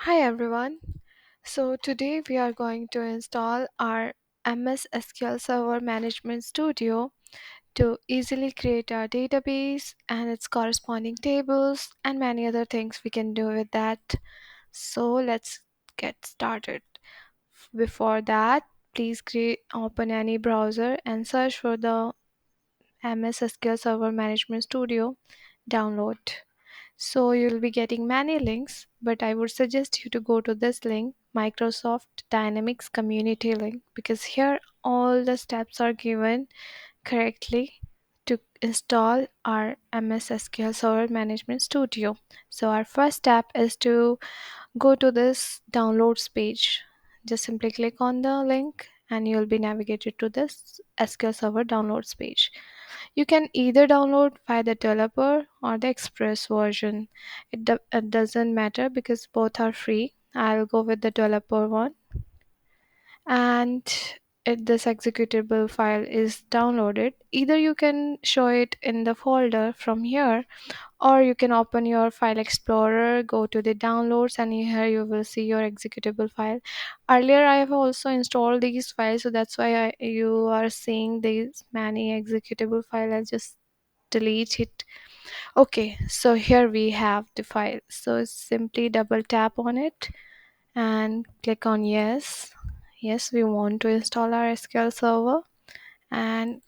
Hi everyone. So today we are going to install our MS SQL Server Management Studio to easily create our database and its corresponding tables and many other things we can do with that. So let's get started. Before that, please open any browser and search for the MS SQL Server Management Studio download. So you'll be getting many links, but I would suggest you to go to this link, Microsoft Dynamics Community link, because here all the steps are given correctly to install our MS SQL Server Management Studio. So our first step is to go to this downloads page. Just simply click on the link and you'll be navigated to this SQL Server downloads page. You can either download by the developer or the express version. It doesn't matter because both are free. I'll go with the developer one. And if this executable file is downloaded, either you can show it in the folder from here, or you can open your file explorer, go to the downloads, and here you will see your executable file. Earlier I have also installed these files, so that's why you are seeing these many executable file. I just delete it. Okay, so here we have the file, so simply double tap on it and click on yes, we want to install our SQL server, and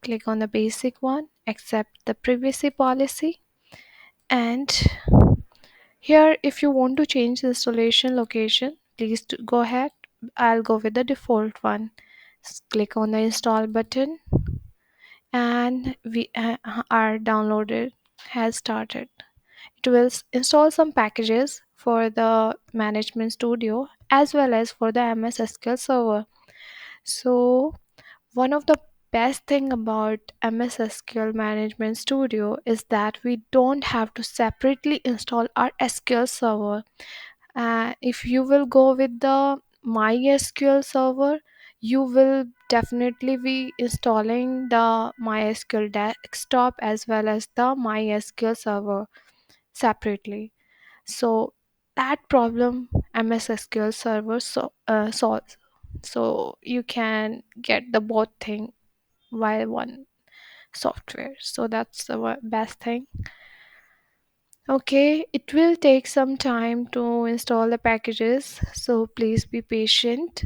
click on the basic one, accept the privacy policy. And here, if you want to change the installation location, please go ahead. I'll go with the default one. Click on the install button, and we are downloaded has started. It will install some packages for the management studio as well as for the MS SQL server. So one of the best thing about MS SQL Management Studio is that we don't have to separately install our SQL server. If you will go with the MySQL server, you will definitely be installing the MySQL desktop as well as the MySQL server separately. So that problem MS SQL server solves. So you can get the both thing via one software. So that's the best thing. Okay, it will take some time to install the packages, so please be patient.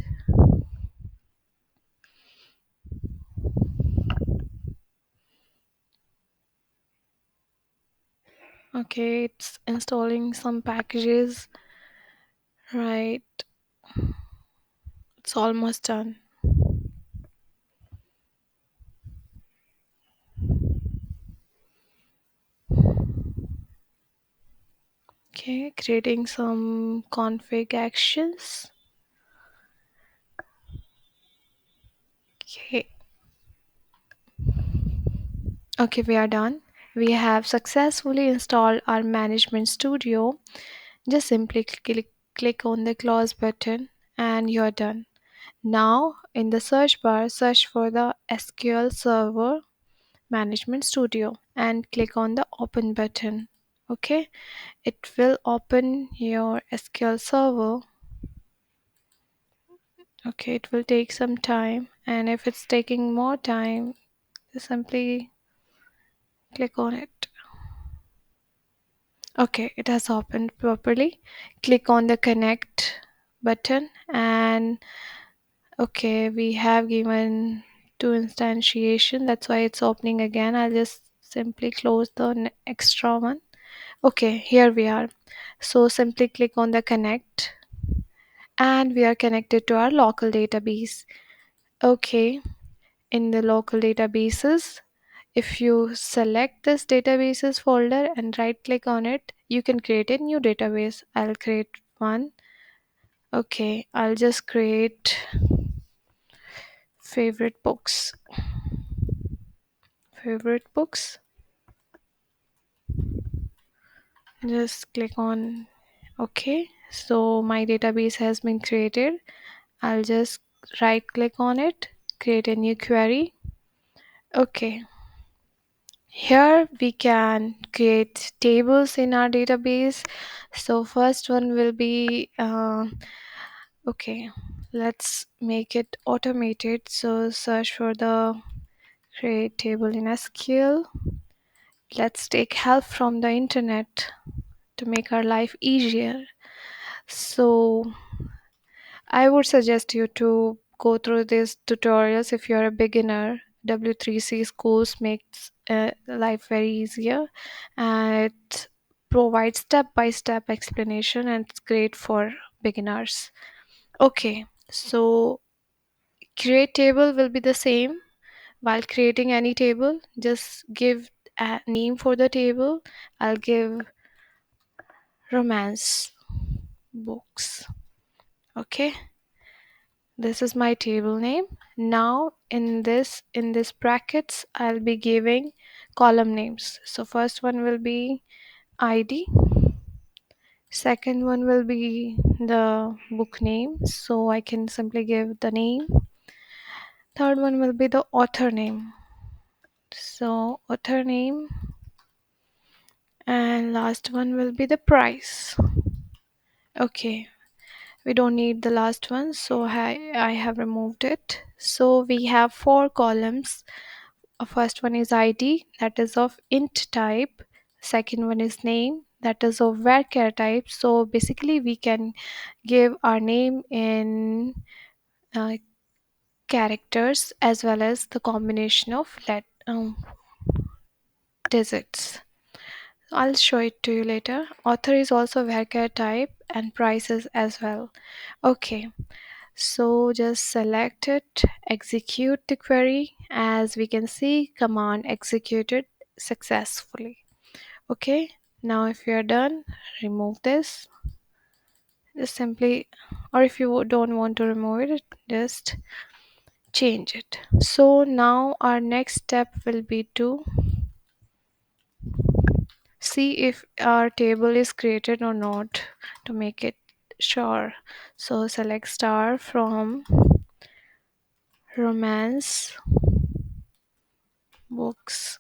Okay, it's installing some packages. Right, it's almost done. Okay, creating some config actions. Okay, okay, we are done. We have successfully installed our management studio. Just simply click on the close button and you're done. Now, in the search bar, search for the SQL Server Management Studio and click on the open button. Okay, it will open your SQL Server. Okay, it will take some time, and if it's taking more time, just simply click on it. Okay, it has opened properly. Click on the connect button, and okay, we have given to instantiation, that's why it's opening again. I'll just simply close the extra one. Okay, here we are. So simply click on the connect, and we are connected to our local database. Okay, in the local databases, if you select this databases folder and right click on it, you can create a new database. I'll create one. Okay, I'll just create favorite books. Favorite books. Just click on okay. So my database has been created. I'll just right click on it, create a new query. Okay, Here we can create tables in our database. So first one will be okay, let's make it automated. So search for the create table in SQL. Let's take help from the internet to make our life easier. So I would suggest you to go through these tutorials if you're a beginner. W3C schools makes life very easier, and it provides step-by-step explanation, and it's great for beginners. Okay, so create table will be the same. While creating any table, just give a name for the table. I'll give romance books. Okay, this is my table name. Now in this brackets I'll be giving column names. So first one will be ID, second one will be the book name, so I can simply give the name. Third one will be the author name, so author name, and last one will be the price. Okay, we don't need the last one, so I have removed it. So we have four columns. First one is ID, that is of int type. Second one is name, that is of varchar type. So basically we can give our name in uh, characters as well as the combination of digits. I'll show it to you later. Author is also varchar type and prices as well. Okay, so just select it, execute the query. As we can see, command executed successfully. Okay, now if you're done, remove this. Just simply, or if you don't want to remove it, just change it. So now our next step will be to see if our table is created or not, to make it sure. So select star from romance books.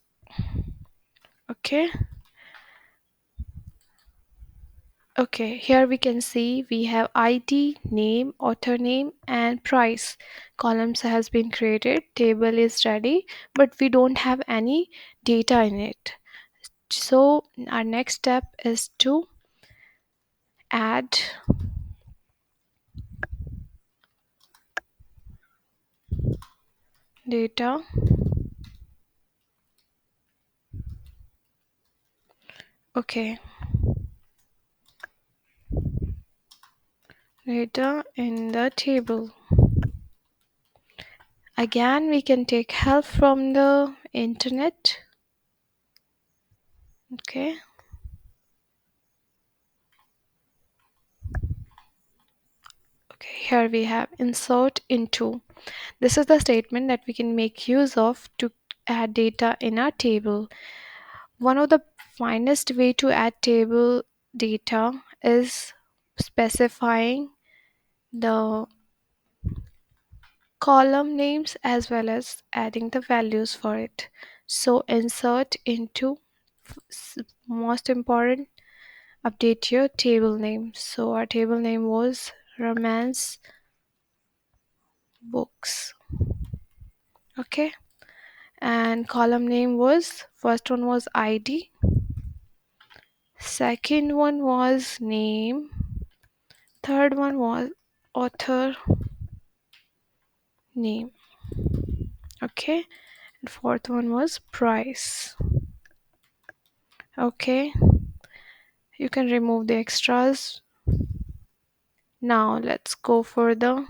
Okay, okay, here we can see we have ID, name, author name, and price. Columns has been created, table is ready, but we don't have any data in it. So our next step is to add data. Okay, data in the table. Again, we can take help from the internet. Okay, okay, here we have insert into. This is the statement that we can make use of to add data in our table. One of the finest way to add table data is specifying the column names as well as adding the values for it. So insert into, most important, update your table name. So our table name was romance books. Okay, and column name was, first one was ID, second one was name, third one was author name. Okay, and fourth one was price. Okay, you can remove the extras. Now let's go for the,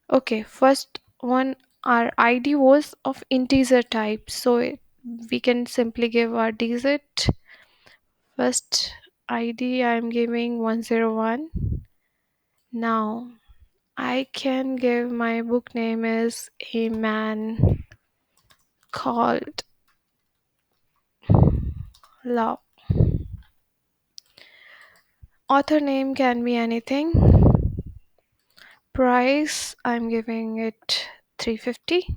okay, first one, our ID was of integer type, so we can simply give our digit. First ID I'm giving 101. Now I can give, my book name is A Man Called Love. Author name can be anything. Price I'm giving it 350.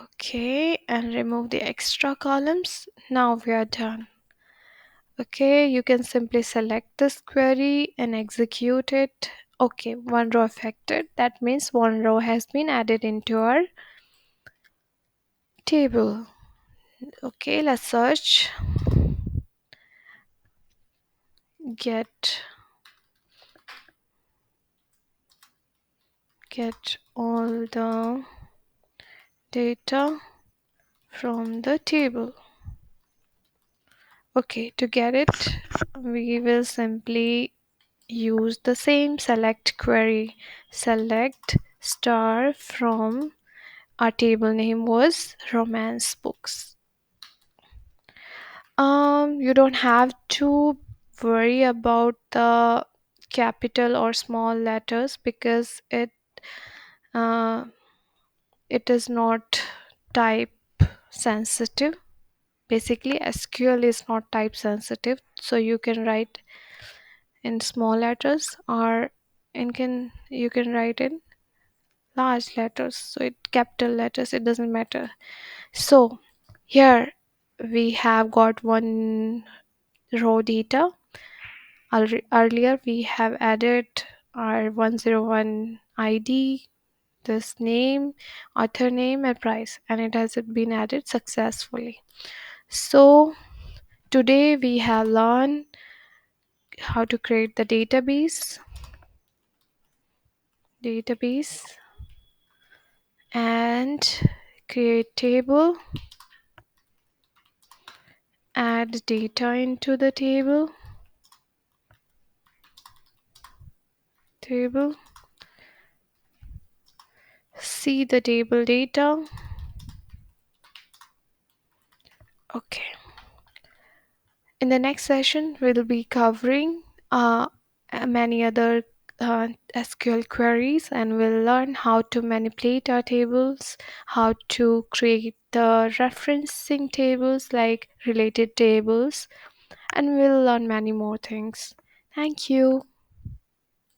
Okay, and remove the extra columns. Now we are done. Okay, you can simply select this query and execute it. Okay, one row affected. That means one row has been added into our table. Okay, let's search. Get get all the data from the table. Okay, to get it, we will simply use the same select query. Select star from our table name was romance books. You don't have to worry about the capital or small letters because uh, it is not type sensitive. Basically, SQL is not type sensitive, so you can write in small letters or you can write in large letters. So it capital letters, it doesn't matter. So here we have got one row data. Earlier we have added our 101 ID, this name, author name, and price, and it has been added successfully. So today we have learned how to create the database and create table, add data into the table, see the table data. Okay, in the next session we'll be covering many other SQL queries, and we'll learn how to manipulate our tables, how to create the referencing tables like related tables, and we'll learn many more things. Thank you.